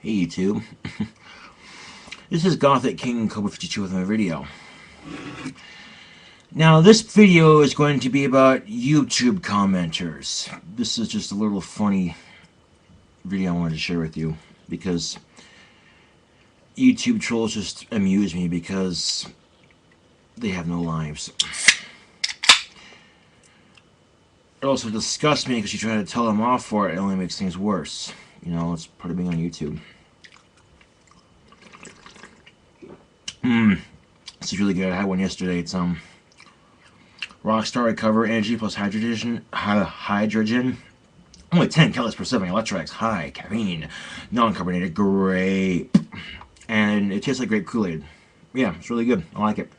Hey YouTube, this is Gothic King Cobra 52 with my video. Now this video is going to be about YouTube commenters. This is just a little funny video I wanted to share with you because YouTube trolls just amuse me because they have no lives. It also disgusts me because you try to tell them off for it, it only makes things worse. You know, it's part of being on YouTube. This is really good. I had one yesterday. It's Rockstar Recover Energy plus hydrogen. Only 10 calories per serving. Electrolytes, high caffeine, non-carbonated grape, and it tastes like grape Kool-Aid. Yeah, it's really good. I like it.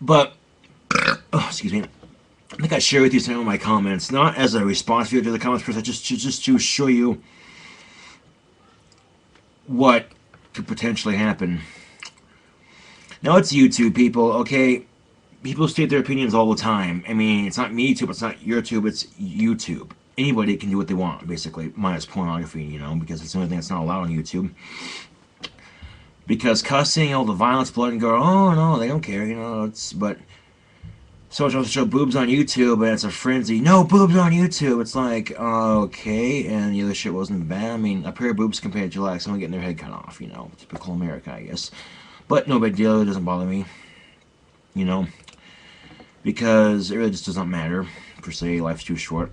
But excuse me. I think I share with you some of my comments, not as a response video to the comments, but just to show you what could potentially happen. Now it's YouTube, people, okay? People state their opinions all the time. I mean, it's not MeTube, it's not YouTube, it's YouTube. Anybody can do what they want, basically, minus pornography, you know, because it's the only thing that's not allowed on YouTube. Because cussing, all the violence, blood, and gore, oh no, they don't care, you know, but someone tries to show boobs on YouTube and it's a frenzy. No boobs on YouTube. It's like, okay, and the other shit wasn't bad. I mean, a pair of boobs compared to like someone getting their head cut off, you know, typical America, I guess. But no big deal. It doesn't bother me, you know, because it really just doesn't matter per se. Life's too short.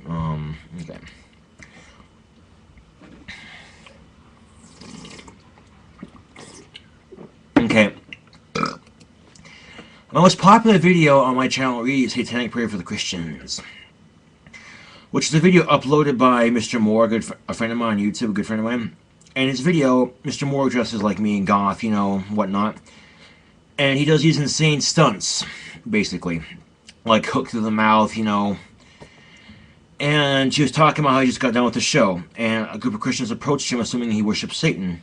Okay. Okay. My most popular video on my channel is Satanic Prayer for the Christians, which is a video uploaded by Mr. Moore, a friend of mine on YouTube, a good friend of mine. And his video, Mr. Moore dresses like me in goth, you know, whatnot. And he does these insane stunts, basically. Like hook through the mouth, you know. And she was talking about how he just got done with the show. And a group of Christians approached him, assuming he worships Satan.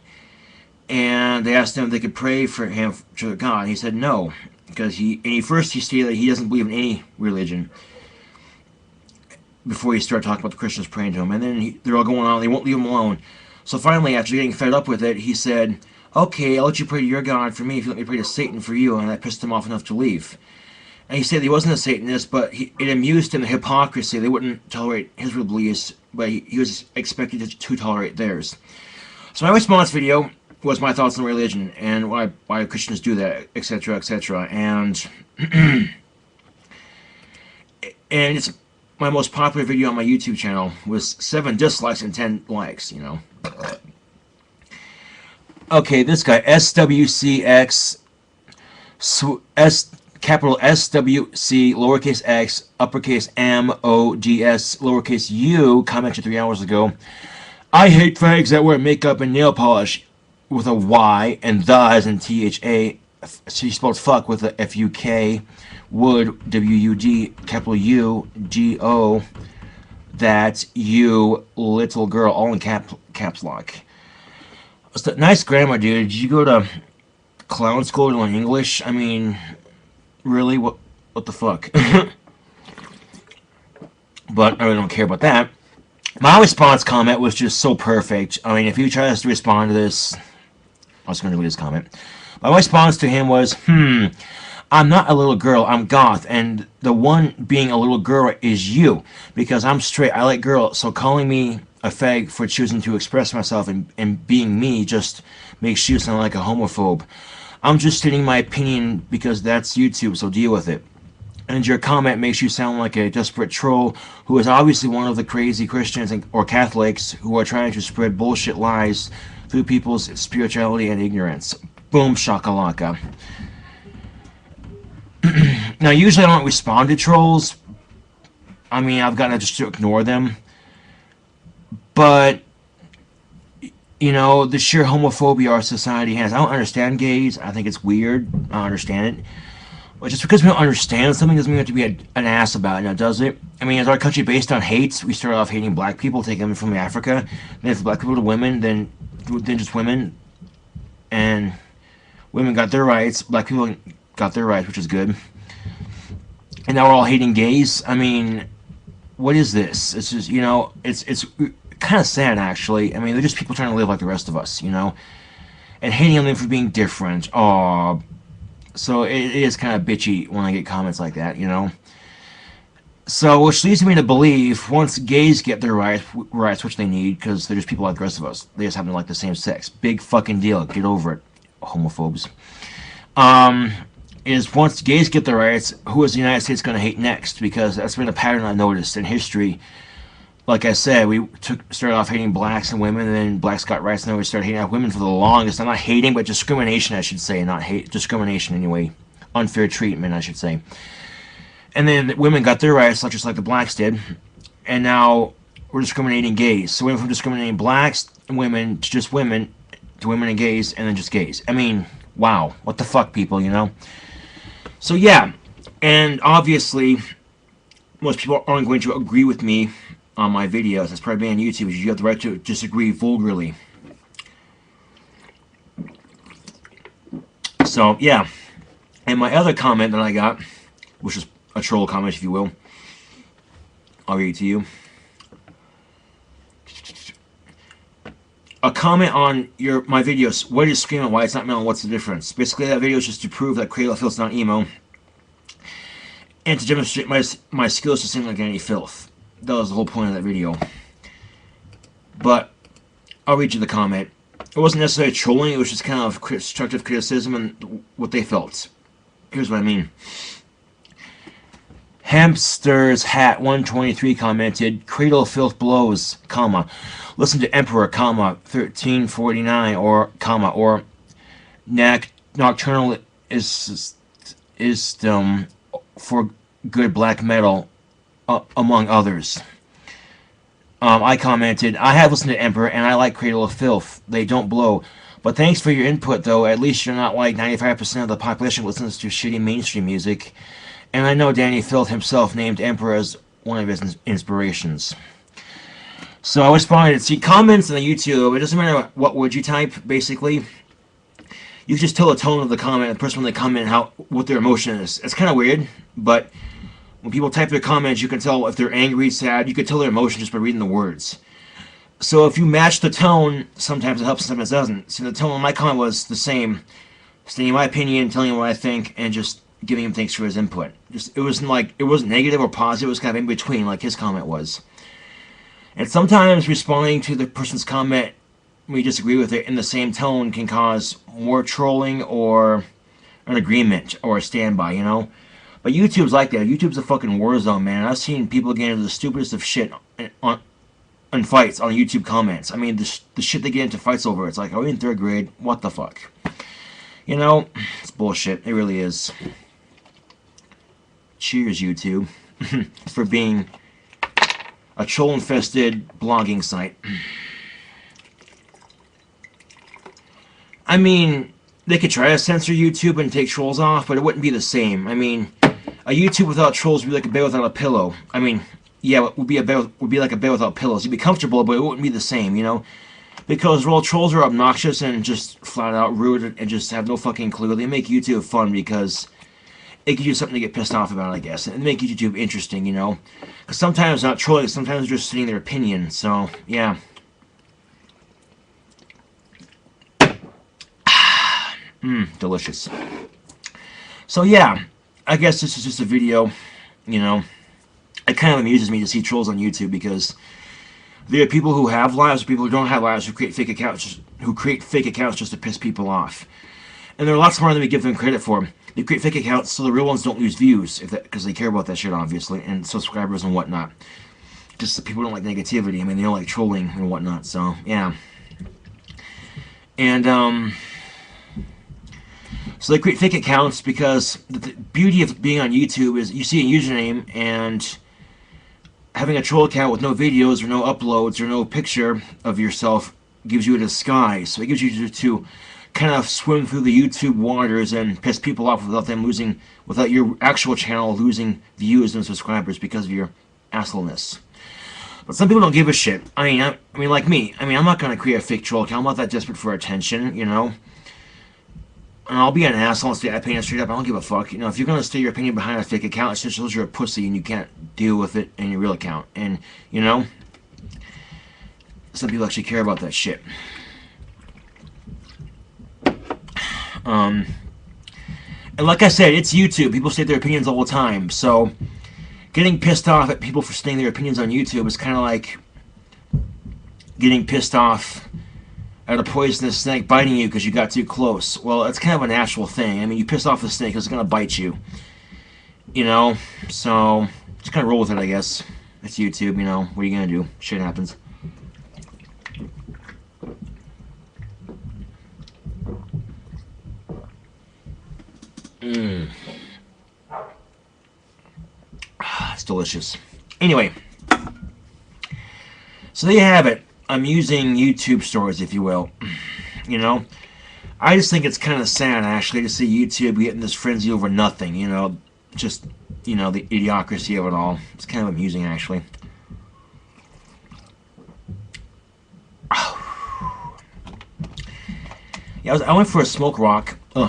And they asked him if they could pray for him to God. And he said no. Because he stated that he doesn't believe in any religion before he started talking about the Christians praying to him. And then they're all going on, they won't leave him alone. So finally, after getting fed up with it, he said, okay, I'll let you pray to your God for me if you let me pray to Satan for you. And that pissed him off enough to leave. And he said he wasn't a Satanist, but it amused him, the hypocrisy. They wouldn't tolerate his beliefs, but he was expected to tolerate theirs. So my response video was my thoughts on religion and why Christians do that, etc., etc. And it's my most popular video on my YouTube channel with 7 dislikes and 10 likes, you know. Okay, this guy, SWCX, capital SWC, lowercase x, uppercase MODS, lowercase u, commented 3 hours ago. I hate fags that wear makeup and nail polish with a Y, and the as in THA. She spelled fuck with a FUK. Wood, WUD, capital UGO. That's you, little girl, all in caps lock. Nice grammar, dude. Did you go to clown school to learn English? I mean, really? What the fuck? But I really don't care about that. My response comment was just so perfect. I mean, if he tries to respond to this, I was going to read his comment. My response to him was, I'm not a little girl, I'm goth, and the one being a little girl is you, because I'm straight, I like girls, so calling me a fag for choosing to express myself and being me just makes you sound like a homophobe. I'm just stating my opinion because that's YouTube, so deal with it. And your comment makes you sound like a desperate troll who is obviously one of the crazy Christians or Catholics who are trying to spread bullshit lies through people's spirituality and ignorance. Boom shakalaka. Now, usually I don't respond to trolls. I mean, I've gotten just to ignore them. But, you know, the sheer homophobia our society has. I don't understand gays. I think it's weird. I don't understand it. But just because we don't understand something doesn't mean we have to be an ass about it, now does it? I mean, is our country based on hate? We start off hating black people, taking them from Africa. Then if black people to women, then just women. And women got their rights. Black people got their rights, which is good. and now we're all hating gays. I mean, what is this? It's just, it's kind of sad, actually. I mean, they're just people trying to live like the rest of us, and hating on them for being different. Oh, so it is kind of bitchy when I get comments like that. So, which leads me to believe once gays get their rights, which they need, because they're just people like the rest of us. They just happen to like the same sex. Big fucking deal. Get over it, homophobes. Is once gays get their rights, who is the United States going to hate next? Because that's been a pattern I noticed in history. Like I said, we started off hating blacks and women, and then blacks got rights, and then we started hating women for the longest. I'm not hating, but discrimination, I should say. Not hate, discrimination anyway. Unfair treatment, I should say. And then women got their rights, just like the blacks did. And now we're discriminating gays. So we went from discriminating blacks and women to just women, to women and gays, and then just gays. I mean, wow. What the fuck, people, So yeah, and obviously, most people aren't going to agree with me on my videos. That's probably on YouTube. You have the right to disagree vulgarly. So yeah, and my other comment that I got, which is a troll comment, if you will, I'll read it to you. A comment on my videos. What is screaming? Why it's not melon? What's the difference? Basically, that video is just to prove that Cradle of Filth's not emo, and to demonstrate my skills to sing like Danny Filth. That was the whole point of that video. But I'll read you the comment. It wasn't necessarily trolling. It was just kind of constructive criticism and what they felt. Here's what I mean. Hamster's Hat 123 commented, Cradle of Filth blows, comma. Listen to Emperor, comma, 1349, or Nocturnal is for good black metal, among others. I commented, I have listened to Emperor, and I like Cradle of Filth. They don't blow. But thanks for your input, though. At least you're not like 95% of the population listens to shitty mainstream music. And I know Danny Filth himself named Emperor as one of his inspirations. So I responded, see, comments on the YouTube, it doesn't matter what word you type, basically. You just tell the tone of the comment, the person when they comment, what their emotion is. It's kind of weird, but when people type their comments, you can tell if they're angry, sad. You can tell their emotion just by reading the words. So if you match the tone, sometimes it helps, sometimes it doesn't. See, the tone of my comment was the same. Stating my opinion, telling him what I think, and just giving him thanks for his input. It wasn't negative or positive, it was kind of in between, like his comment was. And sometimes responding to the person's comment when you disagree with it in the same tone can cause more trolling or an agreement or a standby, But YouTube's like that. YouTube's a fucking war zone, man. I've seen people get into the stupidest of shit on fights on YouTube comments. I mean, the shit they get into fights over. It's like, are we in 3rd grade? What the fuck? It's bullshit. It really is. Cheers, YouTube, for being a troll-infested blogging site. I mean, they could try to censor YouTube and take trolls off, but it wouldn't be the same. I mean, a YouTube without trolls would be like a bed without a pillow. I mean, yeah, it would be like a bed without pillows. You'd be comfortable, but it wouldn't be the same, Because trolls are obnoxious and just flat out rude and just have no fucking clue. They make YouTube fun because it gives you something to get pissed off about, I guess, and make YouTube interesting, Because sometimes not trolling, sometimes they're just stating their opinion. So yeah. Delicious. So yeah, I guess this is just a video, It kind of amuses me to see trolls on YouTube because there are people who have lives, people who don't have lives, who create fake accounts just to piss people off. And they're lots more than we give them credit for. They create fake accounts so the real ones don't lose views, because they care about that shit, obviously, and subscribers and whatnot. Just the people don't like negativity. I mean, they don't like trolling and whatnot. So yeah. And so they create fake accounts because the beauty of being on YouTube is you see a username, and having a troll account with no videos or no uploads or no picture of yourself gives you a disguise. So it gives you to kind of swim through the YouTube waters and piss people off without your actual channel losing views and subscribers because of your assholeness. But some people don't give a shit. I mean, like me. I'm not gonna create a fake troll account. I'm not that desperate for attention, And I'll be an asshole and state my opinion straight up. I don't give a fuck. You know, if you're gonna state your opinion behind a fake account, it just shows you're a pussy and you can't deal with it in your real account. And you know, some people actually care about that shit. And like I said, it's YouTube. People state their opinions all the time. So getting pissed off at people for stating their opinions on YouTube is kind of like getting pissed off at a poisonous snake biting you because you got too close. Well, it's kind of a natural thing. I mean, you piss off the snake, it's going to bite you. You know? So, just kind of roll with it, I guess. It's YouTube, you know. What are you going to do? Shit happens. It's delicious. Anyway. So there you have it. I'm using YouTube stories, if you will. You know, I just think it's kind of sad, actually, to see YouTube getting this frenzy over nothing. You know, just, you know, the idiocracy of it all. It's kind of amusing, actually. Yeah, I went for a smoke walk. I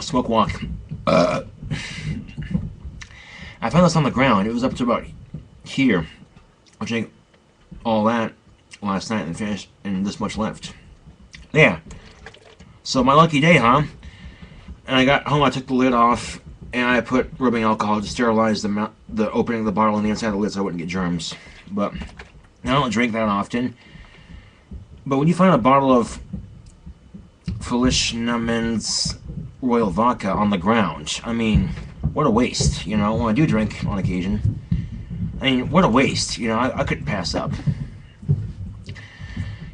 found this on the ground. It was up to about here. I drank all that last night and finished, and this much left. Yeah. So my lucky day, huh? And I got home, I took the lid off, and I put rubbing alcohol to sterilize the opening of the bottle and the inside of the lid so I wouldn't get germs. But I don't drink that often. But when you find a bottle of Felicianamen's Royal Vodka on the ground, I mean, what a waste, you know? Well, I do drink on occasion. I mean, what a waste, you know? I couldn't pass up.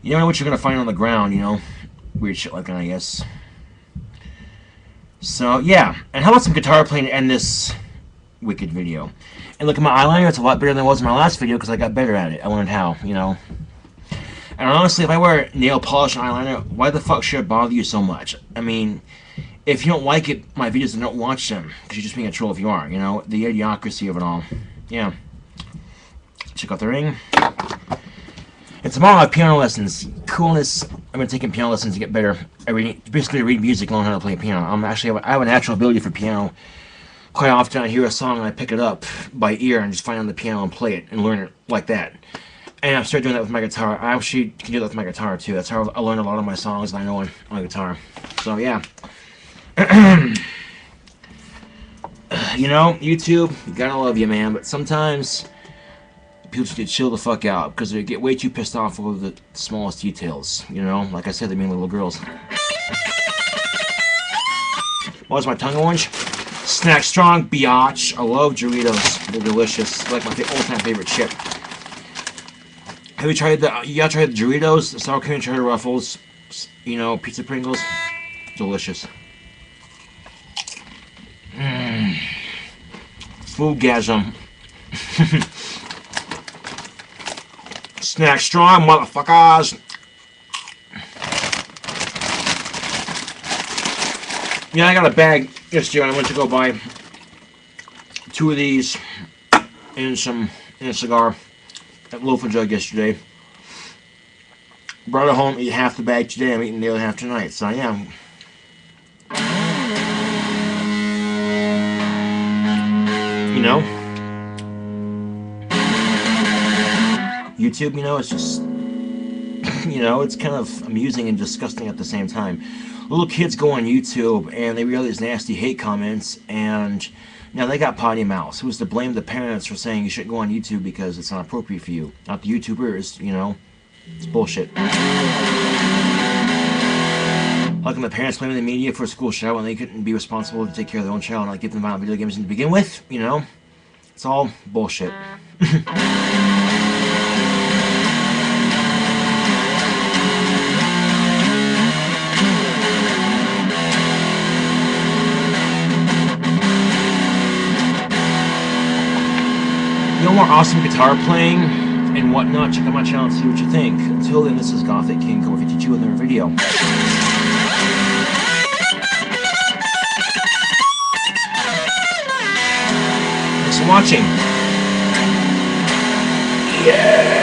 You never know what you're going to find on the ground, you know? Weird shit like that, I guess. So, yeah. And how about some guitar playing to end this wicked video? And look at my eyeliner. It's a lot better than it was in my last video because I got better at it. I learned how, you know? And honestly, if I wear nail polish and eyeliner, why the fuck should it bother you so much? I mean, if you don't like it, my videos, then don't watch them. Because you're just being a troll if you are, you know? The idiocracy of it all. Yeah. Check out the ring. And tomorrow I have piano lessons. Coolness. I've been taking piano lessons to get better at reading. Basically, read music, learn how to play piano. I have a natural ability for piano. Quite often I hear a song and I pick it up by ear and just find it on the piano and play it and learn it like that. And I've started doing that with my guitar. I actually can do that with my guitar too. That's how I learned a lot of my songs that I know on my guitar. So yeah. You know, YouTube, gotta love you, man. But sometimes people just get chill the fuck out because they get way too pissed off over the smallest details. You know, like I said, they mean little girls. Why is my tongue orange? Snack Strong, biatch. I love Doritos. They're delicious. They're like my all-time favorite chip. Have you tried you gotta try the Doritos, the sour cream and cheddar Ruffles, you know, pizza Pringles. Delicious. Foodgasm. Snack Strong, motherfuckers. Yeah, I got a bag yesterday. I went to go buy 2 of these and a cigar at Loaf and Jug yesterday. Brought it home, eat half the bag today. I'm eating the other half tonight. So yeah. You know, YouTube, you know, it's just, you know, it's kind of amusing and disgusting at the same time. Little kids go on YouTube and they read all these nasty hate comments, and now they got potty mouths. Who's to blame the parents for saying you shouldn't go on YouTube because it's not appropriate for you? Not the YouTubers, you know. It's bullshit. How come the parents blaming the media for a school shout when they couldn't be responsible to take care of their own child and not give them violent video games to begin with? You know? It's all bullshit. You know, more awesome guitar playing and whatnot, check out my channel and see what you think. Until then, this is Gothic King Cobra 52 with another video. Thanks for watching. Yeah!